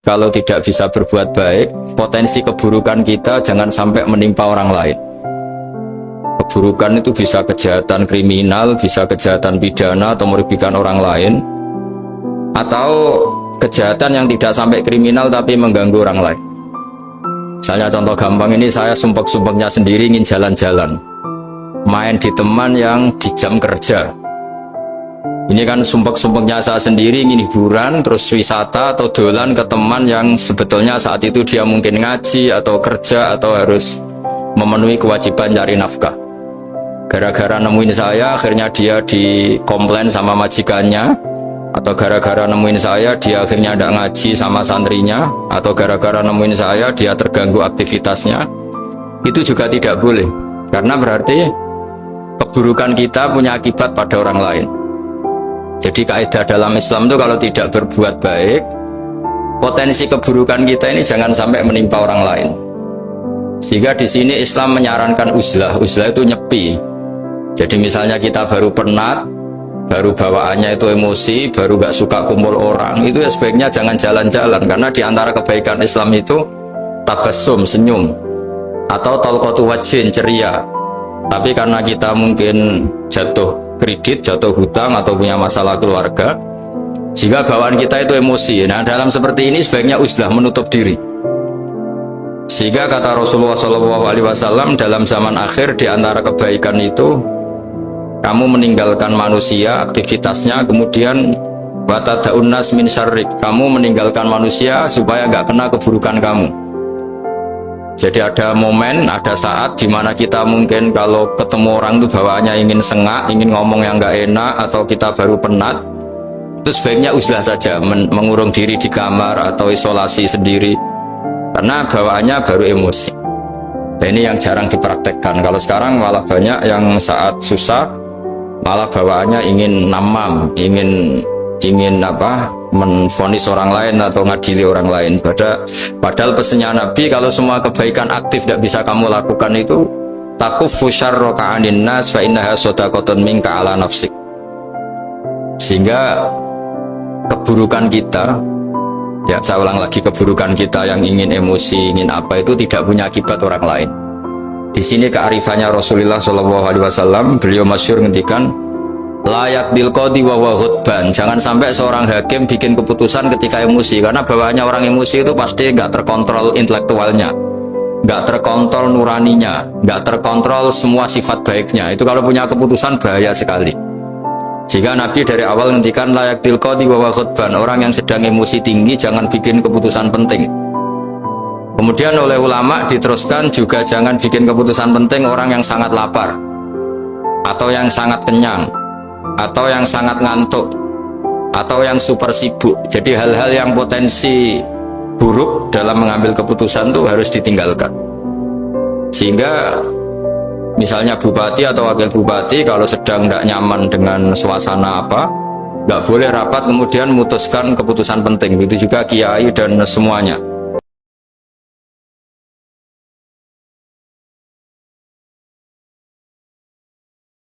kalau tidak bisa berbuat baik, potensi keburukan kita jangan sampai menimpa orang lain. Keburukan itu bisa kejahatan kriminal, bisa kejahatan pidana atau merugikan orang lain, atau kejahatan yang tidak sampai kriminal tapi mengganggu orang lain. Misalnya contoh gampang ini, saya sumpek-sumpeknya sendiri ingin jalan-jalan, main di teman yang di jam kerja. Ini kan sumpek-sumpeknya saya sendiri ingin hiburan, terus wisata atau dolan ke teman yang sebetulnya saat itu dia mungkin ngaji atau kerja atau harus memenuhi kewajiban cari nafkah. Gara-gara nemuin saya, akhirnya dia dikomplain sama majikannya, atau gara-gara nemuin saya, dia akhirnya tidak ngaji sama santrinya, atau gara-gara nemuin saya, dia terganggu aktivitasnya. Itu juga tidak boleh, karena berarti keburukan kita punya akibat pada orang lain. Jadi kaidah dalam Islam itu kalau tidak berbuat baik, potensi keburukan kita ini jangan sampai menimpa orang lain. Sehingga di sini Islam menyarankan uzlah. Uzlah itu nyepi. Jadi misalnya kita baru penat, baru bawaannya itu emosi, baru gak suka kumpul orang, itu ya sebaiknya jangan jalan-jalan, karena di antara kebaikan Islam itu tabassum, senyum, atau talqatu wajhin, ceria. Tapi karena kita mungkin jatuh kredit, jatuh hutang, atau punya masalah keluarga, jika bawaan kita itu emosi, nah dalam seperti ini sebaiknya uzlah, menutup diri. Sehingga kata Rasulullah SAW, dalam zaman akhir di antara kebaikan itu kamu meninggalkan manusia, aktivitasnya, kemudian watada'un nas min syarrik, kamu meninggalkan manusia supaya nggak kena keburukan kamu. Jadi ada momen, ada saat di mana kita mungkin kalau ketemu orang itu bawaannya ingin sengak, ingin ngomong yang nggak enak, atau kita baru penat, itu sebaiknya uzlah saja, mengurung diri di kamar atau isolasi sendiri, karena bawaannya baru emosi. Nah, ini yang jarang dipraktekkan. Kalau sekarang malah banyak yang saat susah malah bawaannya ingin namam, ingin menvonis orang lain atau ngadili orang lain. Padahal pesannya Nabi, kalau semua kebaikan aktif tidak bisa kamu lakukan itu, takuffu syarraka 'anin nas fa innaha shadaqatun minka 'ala nafsik. Sehingga keburukan kita, ya saya ulang lagi, keburukan kita yang ingin emosi, ingin apa, itu tidak punya akibat orang lain. Di sini kearifannya Rasulullah SAW, beliau masyhur ngendikan, layak dilqodi wa ghadban. Jangan sampai seorang hakim bikin keputusan ketika emosi, karena bawaannya orang emosi itu pasti nggak terkontrol intelektualnya, nggak terkontrol nuraninya, nggak terkontrol semua sifat baiknya. Itu kalau punya keputusan bahaya sekali. Jika Nabi dari awal ngendikan layak dilqodi wa ghadban, orang yang sedang emosi tinggi jangan bikin keputusan penting. Kemudian oleh ulama diteruskan juga jangan bikin keputusan penting orang yang sangat lapar, atau yang sangat kenyang, atau yang sangat ngantuk, atau yang super sibuk. Jadi hal-hal yang potensi buruk dalam mengambil keputusan itu harus ditinggalkan. Sehingga misalnya bupati atau wakil bupati kalau sedang tidak nyaman dengan suasana apa, nggak boleh rapat kemudian memutuskan keputusan penting. Begitu juga kiai dan semuanya.